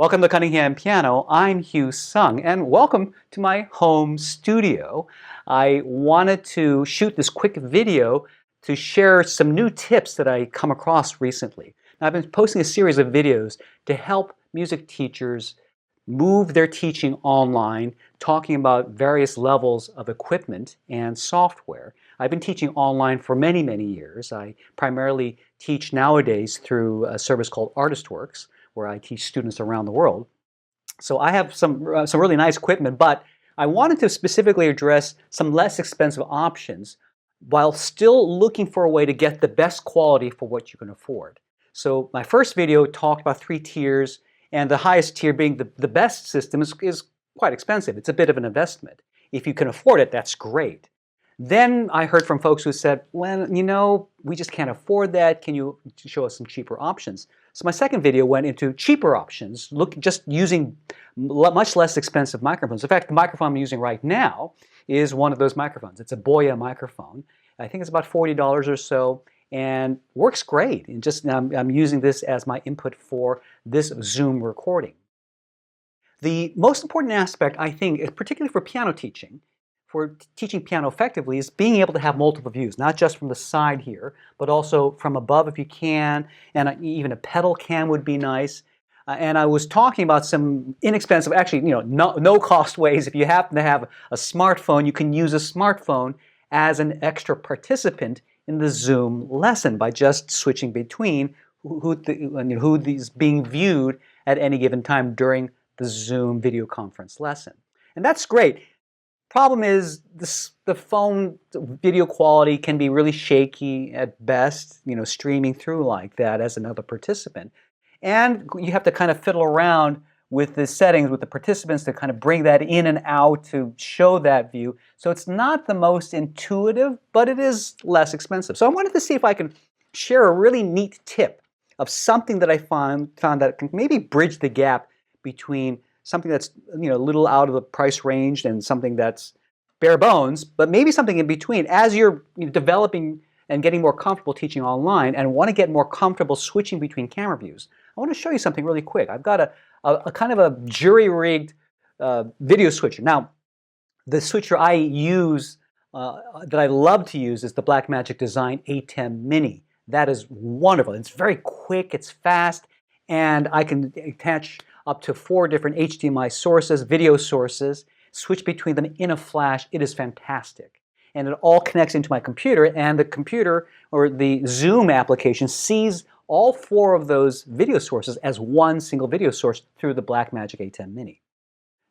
Welcome to Cunningham Piano. I'm Hugh Sung, and welcome to my home studio. I wanted to shoot this quick video to share some new tips that I come across recently. Now, I've been posting a series of videos to help music teachers move their teaching online, talking about various levels of equipment and software. I've been teaching online for many, many years. I primarily teach nowadays through a service called ArtistWorks, where I teach students around the world. So I have some really nice equipment, but I wanted to specifically address some less expensive options while still looking for a way to get the best quality for what you can afford. So my first video talked about 3 tiers, and the highest tier being the best system is quite expensive. It's a bit of an investment. If you can afford it, that's great. Then I heard from folks who said, well, we just can't afford that. Can you show us some cheaper options? So my second video went into cheaper options, just using much less expensive microphones. In fact, the microphone I'm using right now is one of those microphones. It's a Boya microphone. I think it's about $40 or so, and works great. And I'm using this as my input for this Zoom recording. The most important aspect, I think, particularly for piano teaching, for teaching piano effectively, is being able to have multiple views, not just from the side here, but also from above if you can, and even a pedal cam would be nice. And I was talking about some inexpensive, actually, no cost ways. If you happen to have a smartphone, you can use a smartphone as an extra participant in the Zoom lesson by just switching between who is being viewed at any given time during the Zoom video conference lesson. And that's great. Problem is, the phone video quality can be really shaky at best, streaming through like that as another participant. And you have to kind of fiddle around with the settings with the participants to kind of bring that in and out to show that view. So it's not the most intuitive, but it is less expensive. So I wanted to see if I can share a really neat tip of something that I found that can maybe bridge the gap between something that's a little out of the price range and something that's bare bones, but maybe something in between. As you're developing and getting more comfortable teaching online and want to get more comfortable switching between camera views, I want to show you something really quick. I've got a kind of a jury-rigged video switcher. Now, the switcher I use, that I love to use, is the Blackmagic Design A10 Mini. That is wonderful. It's very quick, it's fast, and I can attach up to 4 different HDMI sources, video sources, switch between them in a flash. It is fantastic. And it all connects into my computer, and the computer or the Zoom application sees all 4 of those video sources as one single video source through the Blackmagic A10 Mini.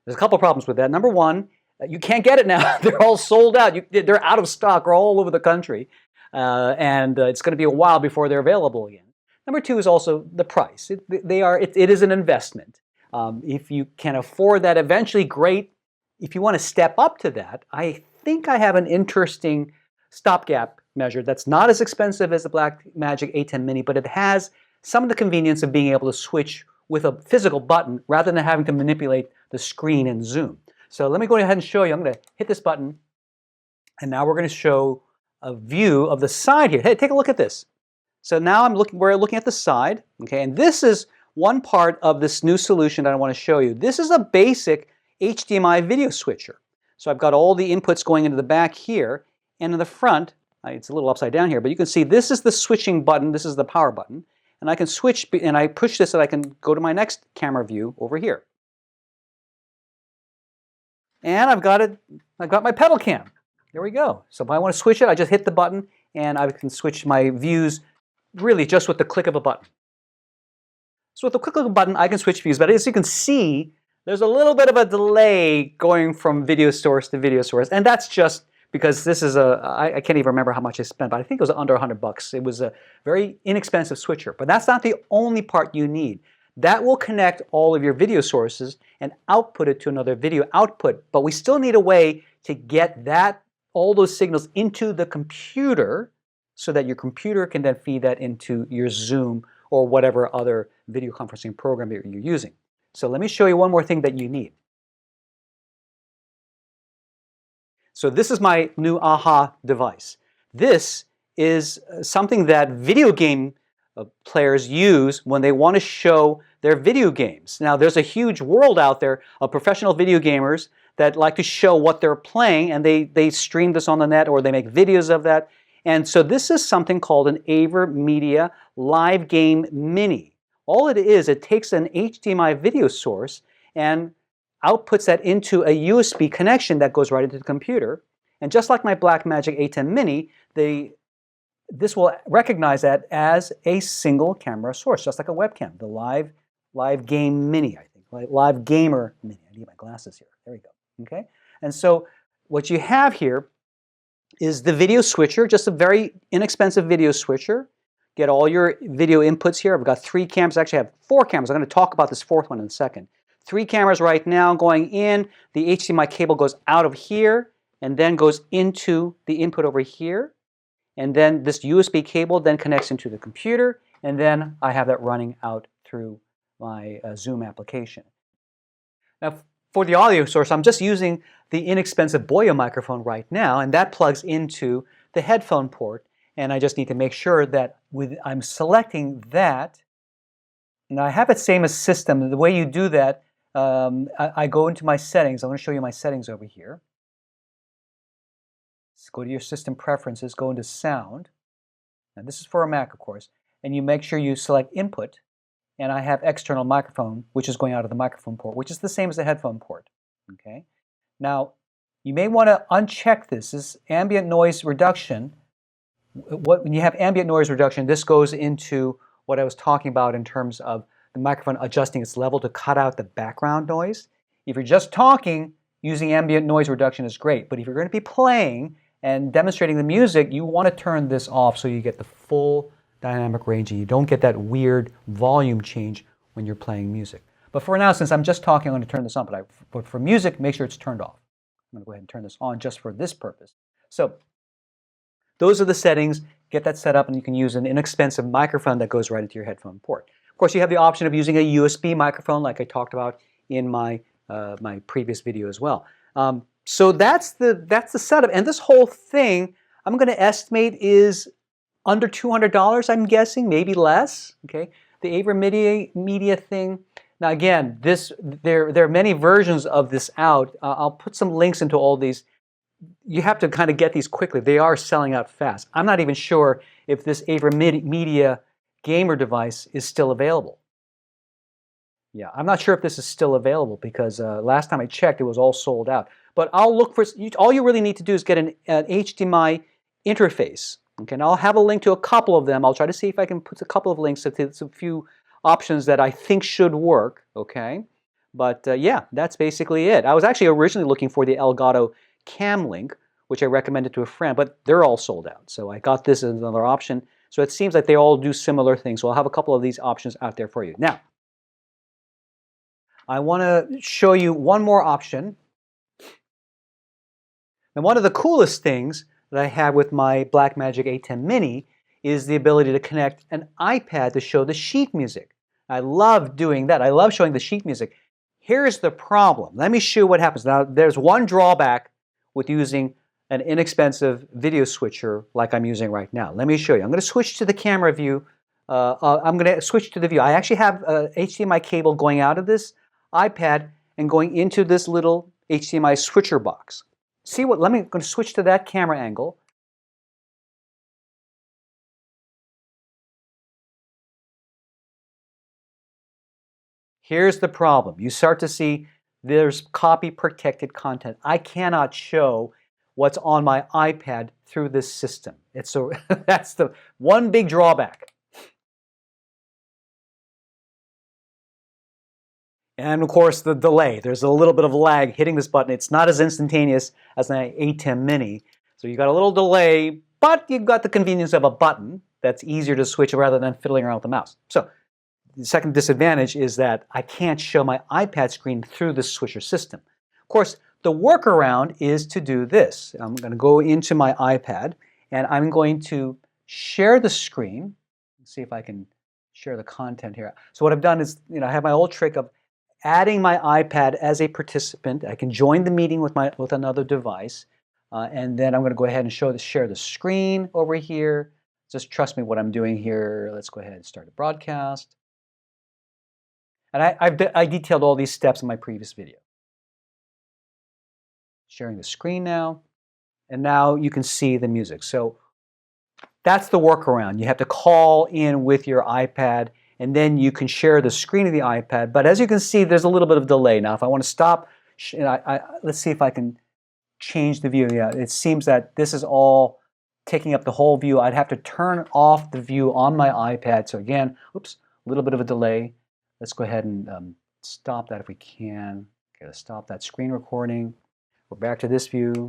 There's a couple problems with that. Number one, you can't get it now. They're all sold out. They're out of stock all over the country, and it's going to be a while before they're available again. Number 2 is also the price. It is an investment. If you can afford that eventually, great. If you want to step up to that, I think I have an interesting stopgap measure that's not as expensive as the Blackmagic A10 Mini, but it has some of the convenience of being able to switch with a physical button rather than having to manipulate the screen in Zoom. So let me go ahead and show you. I'm going to hit this button, and now we're going to show a view of the side here. Hey, take a look at this. So now we're looking at the side, okay, and this is one part of this new solution that I want to show you. This is a basic HDMI video switcher. So I've got all the inputs going into the back here, and in the front, it's a little upside down here, but you can see this is the switching button, this is the power button, and I can switch, and I push this so I can go to my next camera view over here. And I've got my pedal cam. There we go. So if I want to switch it, I just hit the button, and I can switch my views really just with the click of a button. So with the click of a button, I can switch views, but as you can see, there's a little bit of a delay going from video source to video source, and that's just because this is I can't even remember how much I spent, but I think it was under $100. It was a very inexpensive switcher, but that's not the only part you need. That will connect all of your video sources and output it to another video output, but we still need a way to get all those signals into the computer so that your computer can then feed that into your Zoom or whatever other video conferencing program that you're using. So let me show you one more thing that you need. So this is my new AHA device. This is something that video game players use when they want to show they're video games. Now, there's a huge world out there of professional video gamers that like to show what they're playing, and they stream this on the net or they make videos of that. And so this is something called an AverMedia Live Game Mini. All it is, it takes an HDMI video source and outputs that into a USB connection that goes right into the computer. And just like my Blackmagic A10 Mini, this will recognize that as a single camera source, just like a webcam. The Live Game Mini, I think. Live Gamer Mini. I need my glasses here. There we go. Okay? And so what you have here is the video switcher, just a very inexpensive video switcher. Get all your video inputs here. I've got 3 cameras. Actually, I have 4 cameras. I'm going to talk about this 4th one in a second. 3 cameras right now going in. The HDMI cable goes out of here and then goes into the input over here. And then this USB cable then connects into the computer, and then I have that running out through my Zoom application. Now, for the audio source, I'm just using the inexpensive Boya microphone right now, and that plugs into the headphone port. And I just need to make sure that I'm selecting that. And I have it same as system. The way you do that, I go into my settings. I'm going to show you my settings over here. Go to your system preferences, go into sound. Now this is for a Mac, of course. And you make sure you select input. And I have external microphone, which is going out of the microphone port, which is the same as the headphone port. Okay. Now, you may want to uncheck this. This is ambient noise reduction. When you have ambient noise reduction, this goes into what I was talking about in terms of the microphone adjusting its level to cut out the background noise. If you're just talking, using ambient noise reduction is great. But if you're going to be playing and demonstrating the music, you want to turn this off so you get the full dynamic range and you don't get that weird volume change when you're playing music. But for now, since I'm just talking, I'm going to turn this on. But for music, make sure it's turned off. I'm going to go ahead and turn this on just for this purpose. So those are the settings. Get that set up, and you can use an inexpensive microphone that goes right into your headphone port. Of course, you have the option of using a USB microphone like I talked about in my previous video as well. So that's the setup, and this whole thing I'm going to estimate is under $200. I'm guessing, maybe less. Okay, the AverMedia thing. Now again, there are many versions of this out. I'll put some links into all these. You have to kind of get these quickly. They are selling out fast. I'm not even sure if this AverMedia gamer device is still available. Yeah, I'm not sure if this is still available because last time I checked, it was all sold out. But I'll look for, all you really need to do is get an HDMI interface. Okay, and I'll have a link to a couple of them. I'll try to see if I can put a couple of links to a few options that I think should work. Okay, but yeah, that's basically it. I was actually originally looking for the Elgato Cam Link, which I recommended to a friend, but they're all sold out. So I got this as another option. So it seems like they all do similar things. So I'll have a couple of these options out there for you. Now, I want to show you one more option. And one of the coolest things that I have with my Blackmagic A10 Mini is the ability to connect an iPad to show the sheet music. I love doing that. I love showing the sheet music. Here's the problem. Let me show you what happens. Now, there's one drawback with using an inexpensive video switcher like I'm using right now. Let me show you. I'm going to switch to the camera view. I'm going to switch to the view. I actually have a HDMI cable going out of this iPad and going into this little HDMI switcher box. See what? I'm going to switch to that camera angle. Here's the problem. You start to see there's copy protected content. I cannot show what's on my iPad through this system. That's the one big drawback. And of course, the delay. There's a little bit of lag hitting this button. It's not as instantaneous as an A10 Mini. So you got a little delay, but you've got the convenience of a button that's easier to switch rather than fiddling around with the mouse. So the second disadvantage is that I can't show my iPad screen through the switcher system. Of course, the workaround is to do this. I'm going to go into my iPad, and I'm going to share the screen. Let's see if I can share the content here. So what I've done is, I have my old trick of adding my iPad as a participant. I can join the meeting with another device, and then I'm going to go ahead and share the screen over here. Just trust me what I'm doing here. Let's go ahead and start a broadcast. And I detailed all these steps in my previous video. Sharing the screen now, and now you can see the music. So that's the workaround. You have to call in with your iPad, and then you can share the screen of the iPad. But as you can see, there's a little bit of delay. Now, if I want to stop, let's see if I can change the view. Yeah, it seems that this is all taking up the whole view. I'd have to turn off the view on my iPad. So again, oops, a little bit of a delay. Let's go ahead and stop that if we can. Okay, let's stop that screen recording. We're back to this view.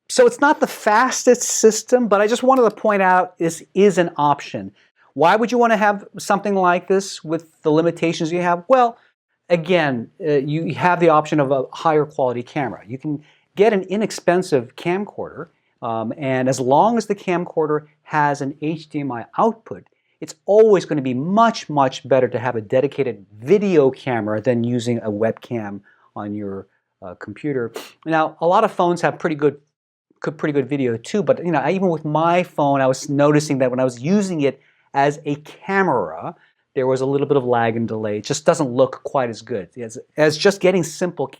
So it's not the fastest system, but I just wanted to point out this is an option. Why would you want to have something like this with the limitations you have? Well, again, you have the option of a higher quality camera. You can get an inexpensive camcorder, and as long as the camcorder has an HDMI output, it's always going to be much, much better to have a dedicated video camera than using a webcam on your computer. Now, a lot of phones have pretty good video too, but even with my phone, I was noticing that when I was using it as a camera, there was a little bit of lag and delay. It just doesn't look quite as good as just getting simple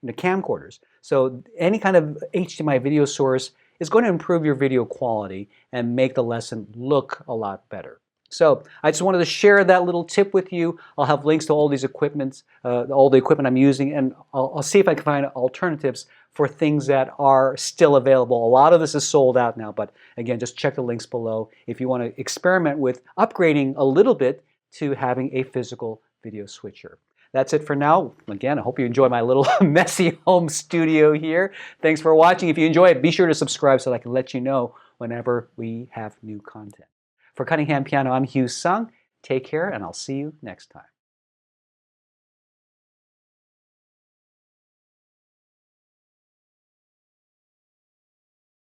camcorders. So any kind of HDMI video source is going to improve your video quality and make the lesson look a lot better. So I just wanted to share that little tip with you. I'll have links to all these equipments, all the equipment I'm using, and I'll see if I can find alternatives for things that are still available. A lot of this is sold out now, but again, just check the links below if you want to experiment with upgrading a little bit to having a physical video switcher. That's it for now. Again, I hope you enjoy my little messy home studio here. Thanks for watching. If you enjoy it, be sure to subscribe so that I can let you know whenever we have new content. For Cunningham Piano, I'm Hugh Sung. Take care, and I'll see you next time.